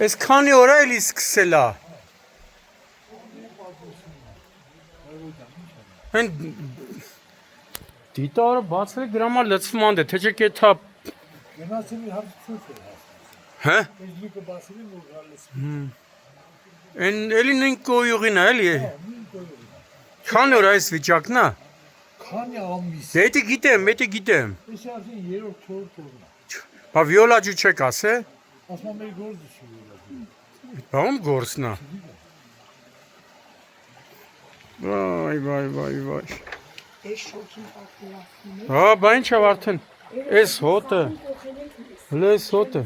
Այս քանի օր է էլի սկսել է։ Հեն դիտարը բացել է գրամա լցման դե, թե չէ կեթա։ Գնացին իր հարցուց է։ Հա։ Այս լուկը բացել որ գալիս։ Են էլի նույն կոյուղին է էլի։ Քանի օր այս վիճակն է։ Քանի ամիս։ Դե գիտեմ։ Ես ասին 3-4 օրն է։ Բա վիոլա ջու չեք ասե։ Ասում մեր գործը չի վիոլա։ Բա ում գործն է։ Վայ։ Այս շոքին պատկերացնում է։ Հա, բա ինչ է արդեն։ Այս հոտը։ Հələ այս հոտը։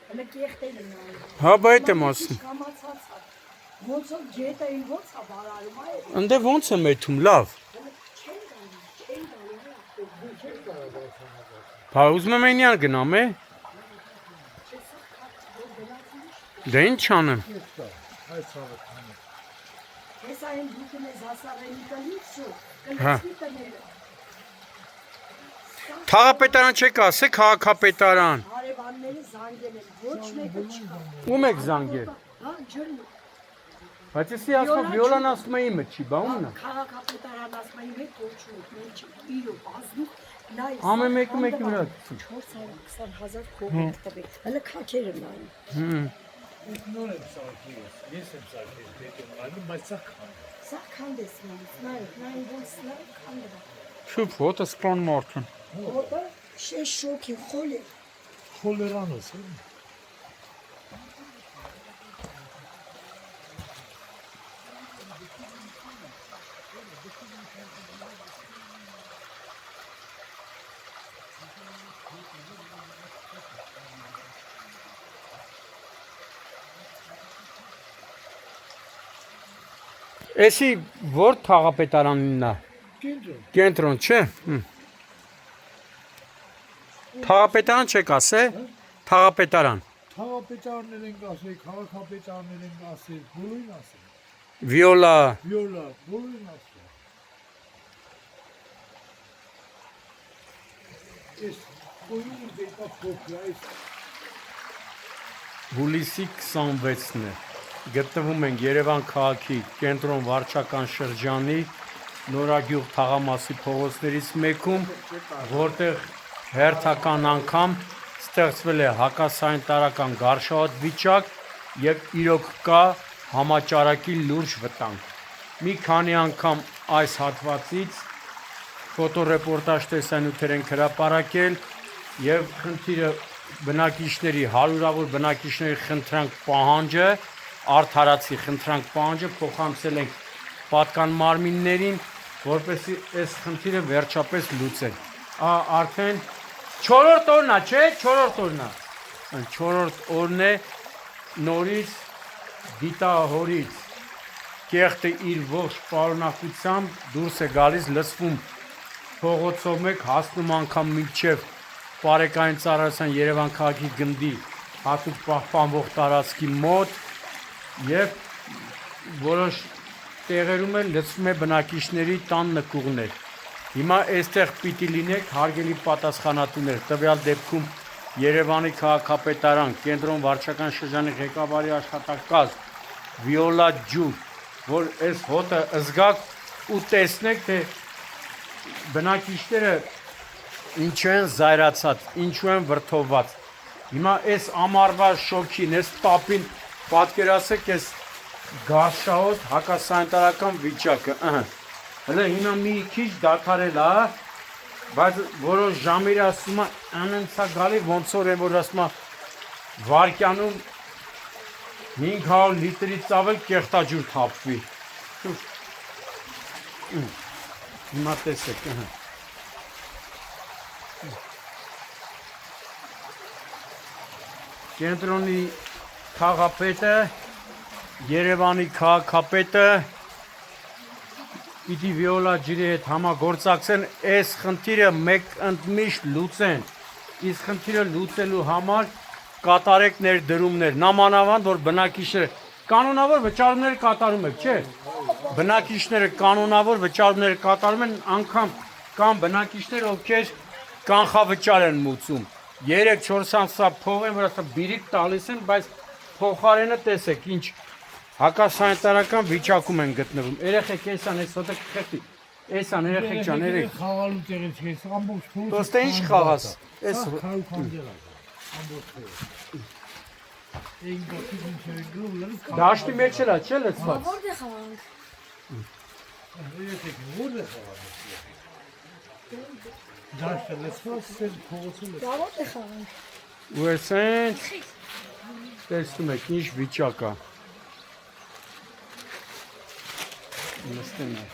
Հələ կեղտել են նայում։ Հա, բա այդ եմ ասում։ Կամացած է։ Ոնց որ ջետային ոնց է բարարում այ։ Անդե ոնց է մեթում լավ։ Բա ուզում եմ այնյան գնամ է։ Դե ինչ անեմ։ Այս ցավը քանի։ Ես այն դուքն ես ասարելի կլիցու։ Հա։ Կլիցի տները։ Թաղապետարան չեք ասե, քաղաքապետարան։ Հարևանները զանգել են, ոչ մեկը չկա։ Ում եք զանգել։ Հա, ջրն։ Բայց էսի ասում վիոլան ասում է իմը չի, բա ումն է։ Քաղաքապետարան ասում են մեկ ոչինչ, մենք իրոք ազնուկ նայ։ Ամեն մեկը մեկի վրա։ 420,000 կողմիկ տվել։ Հələ քաքերը նայում։ Նոր եմ սարքել։ Ես եմ սարքել, դեպի մալում, բայց սա քան։ Սա քանդես նայում, նայ ոնց նայ քանդը։ Շուտ ֆոտո սպան մարտն։ Որը շեշ շոքի խոլի։ Խոլերանոս է։ Էսի որ թաղապետարանին է։ Կենտրոն։ Կենտրոն չէ։ Թաղապետարան չեք ասե։ Թաղապետարան։ Թաղապետարներ են ասել, քաղաքապետարներ են ասել, բոլորին ասել։ Վիոլա։ Վիոլա, բոլորին ասել։ Ես բոլորին դեպա փոքր այս Հուլիսի 26-ն է։ Գտնվում ենք Երևան քաղաքի կենտրոն վարչական շրջանի Նորագյուղ թաղամասի փողոցներից մեկում, որտեղ հերթական անգամ ստեղծվել է հակասանիտարական գարշահոտ վիճակ եւ իրոք կա համաճարակի լուրջ վտանգ։ Մի քանի անգամ այս հատվածից ֆոտոռեպորտաժ տեսանյութեր են հրապարակել եւ խնդիրը բնակիչների հարյուրավոր բնակիչների խնդրանք պահանջը արդարացի խնդրանք պահանջը փոխանցել ենք պատկան մարմիններին, որպեսզի այս խնդիրը վերջապես լուծեն։ Արդեն 4-րդ օրն է, չէ՞, 4-րդ օրն է։ 4-րդ օրն է նորից դիտահորից կեղտը իր ողջ պարունակությամբ դուրս է գալիս, լցվում փողոցով մեկ, հասնում անգամ մինչև Պարեկային ծառայության Երևան քաղաքի գնդի հատուկ պահպանվող տարածքի մոտ եւ որոշ տեղերում էլ լցվում է բնակիչների տան նկուղներ։ Հիմա այստեղ պիտի լինեք հարգելի պատասխանատուներ, տվյալ դեպքում Երևանի քաղաքապետարան, կենտրոն վարչական շրջանի ղեկավարի աշխատակազմ Վիոլա ջու, որ այս հոտը զգաք ու տեսնեք, թե բնակիչները ինչու են զայրացած, ինչու են վրդովված։ Հիմա այս ամառվա շոքին, այս տապին պատկերացեք այս գարշահոտ հակասանիտարական վիճակը, հələ հիմա մի քիչ դադարել է, բայց որոշ ժամեր ասում է անցա գալի ոնց որ ասում է վարկյանում 500 լիտրից ավել կեղտաջուր թափվի։ Հիմա տեսեք, կենտրոնի քաղաքապետը, Երևանի քաղաքապետը պիտի Վիոլա ջրի հետ համագործակցեն, այս խնդիրը մեկ ընդմիշտ լուծեն, իսկ խնդիրը լուծելու համար կատարեք ներդրումներ, նամանավանդ որ բնակիչները կանոնավոր վճարումներ կատարում եք, չէ՞։ Բնակիչները կանոնավոր վճարումներ կատարում են, անգամ կան բնակիչներ, ովքեր կանխավճար են մուծում։ 3-4 ամսա փող են, որ ասա բիրիկ տալիս են, բայց փոխարենը տեսեք ինչ հակասանիտարական վիճակում են գտնվում։ Երեխեք էսան էս հոտը կխեղդի։ Էսան երեխեք ջան, երեք։ Խաղալու տեղից ես ամբողջ փողոց։ Դոստե ինչ խաղաս։ Էս քանդել ամբողջ փողոց։ Այն գոտի ինչ գլուլը դաշտի մեջ էլա, չէ՞ լցված։ Որտե խաղանք։ Երեխեք որտե խաղալու։ Դաշտը լցված է փողոցում։ Դա որտե խաղանք։ Ու էսեն տեսնում եք ինչ վիճակ է։ Նստեն է։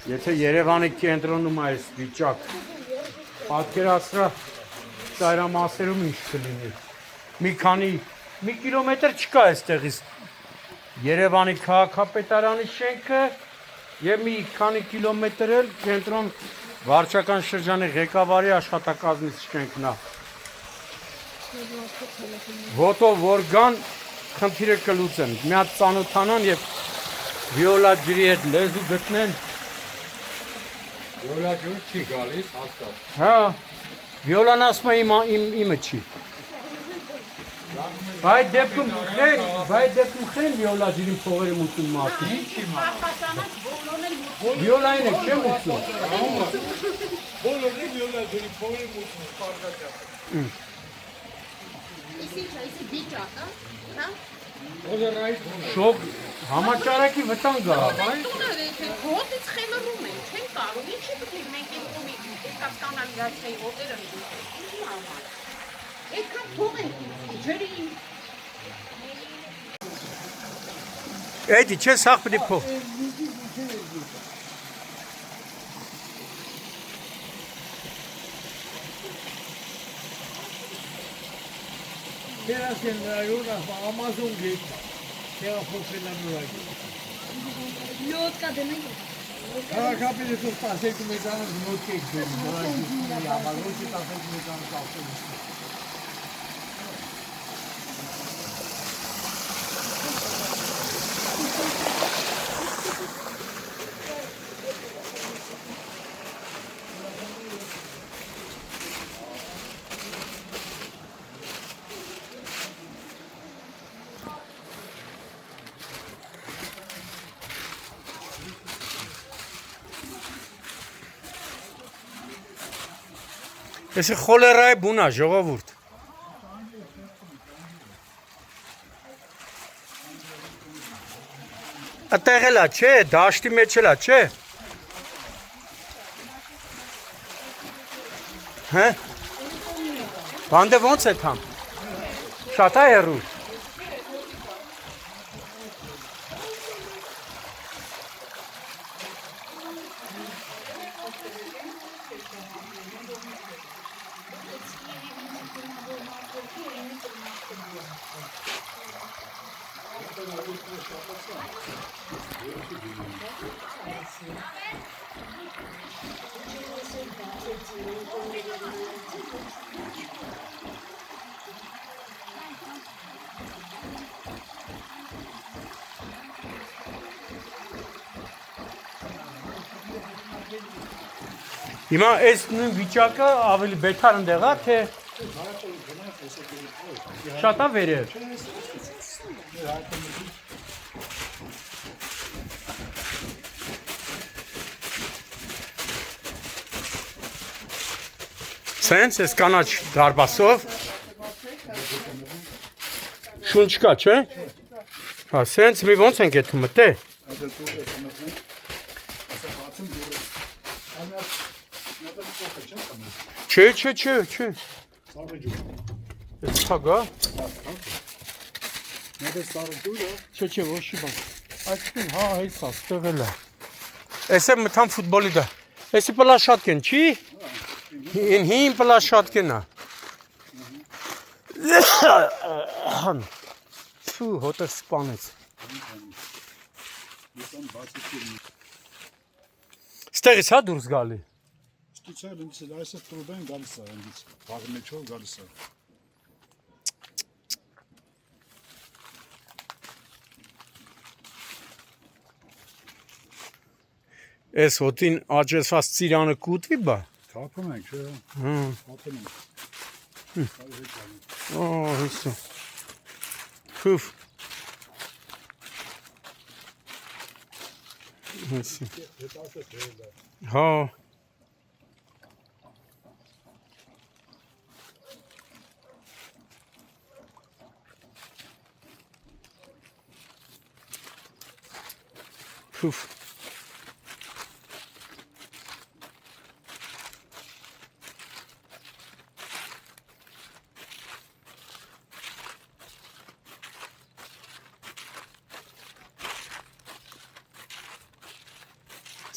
Եթե Երևանի կենտրոնում այս վիճակ պատկերացրա ծայրամասերում ինչ կլինի։ Մի կիլոմետր չկա այստեղից Երևանի քաղաքապետարանի շենքը եւ մի քանի կիլոմետր էլ կենտրոն վարչական շրջանի ղեկավարի աշխատակազմից շենքն է։ Ոտով որ գան խնդիրը կլուծեն։ Մի հատ ծանոթանան եւ վիոլա ջրի հետ լեզու գտնեն։ Որը ջուր չի գալիս, հաստատ։ Հա, վիոլան ասում է իմը չի։ Բայց դեպքում խեն վիոլա ջրին փողերը մուտում մարդիկ։ Վիոլային է չեմ ուտում։ Բոլորը վիոլա ջրի փողերը մուտում պարտադիր։ Շոկ համաճարակի վտանգ կա։ Հոտից խելրում են, չեն կարող, ինչի պետք է մենք այդ կոմիկ կասկանալիացեի հոտերը այդքան թող են ջրի Էդի չէ սաղ պիտի փող։ Terasın rayona Amazon gate. Kera fotoğrafını Լոդկա դնենք։ Քաղաքապետը դուք 12 մետրանոց նոթ եք դնում, Ամազոնի 12 մետրանոց ավտոբուս։ Էսի խոլերայի բուն է, ժողովուրդ։ Այդտեղ էլ է, չէ, դաշտի մեջ էլ է, չէ։ Հե։ Բանդը ոնց է թամ։ Շատ է հեռու։ Հիմա այս նույն վիճակը ավելի բետար ընդեղ է, թե շատ է վերև։ Սենց ես կանաչ դարբասով շունչ կա, չէ։ Հա, սենց մի ոնց ենք եթում մտե։ Չէ։ Ես թագա։ Չէ, ոչի բան։ Այսինքն հա, հեսա, ստեղել է։ Էսը մտան ֆուտբոլի դա։ Էսի պլաշատկեն, չի։ Հին պլաշատկեն է։ Ֆու, հոտը սպանեց։ Ստեղից հա դուրս գալի։ Ստիցել ինձ այսը տրուբեն գալիս է այնից, վաղ մեջով գալիս է։ Էս հոտին աճեցված ծիրանը կուտվի բա։ Թափում ենք, չէ։ Հա։ Թափում ենք։ Օ, հեսա։ Ֆուֆ։ Հեսա։ Հա։ Ֆուֆ։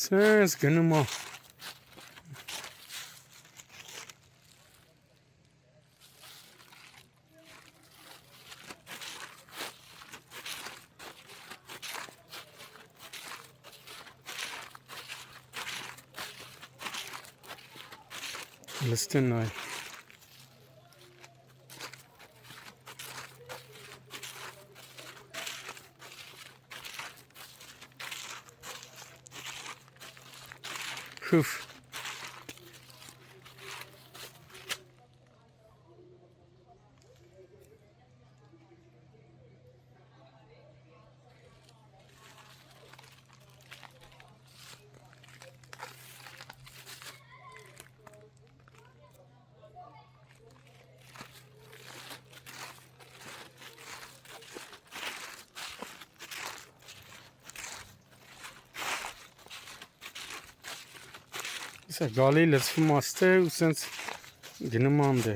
Սես գնում է։ Լստեն այ։ Ֆուֆ։ Սա գալի լցվում աստե ու սենց գնում անդե։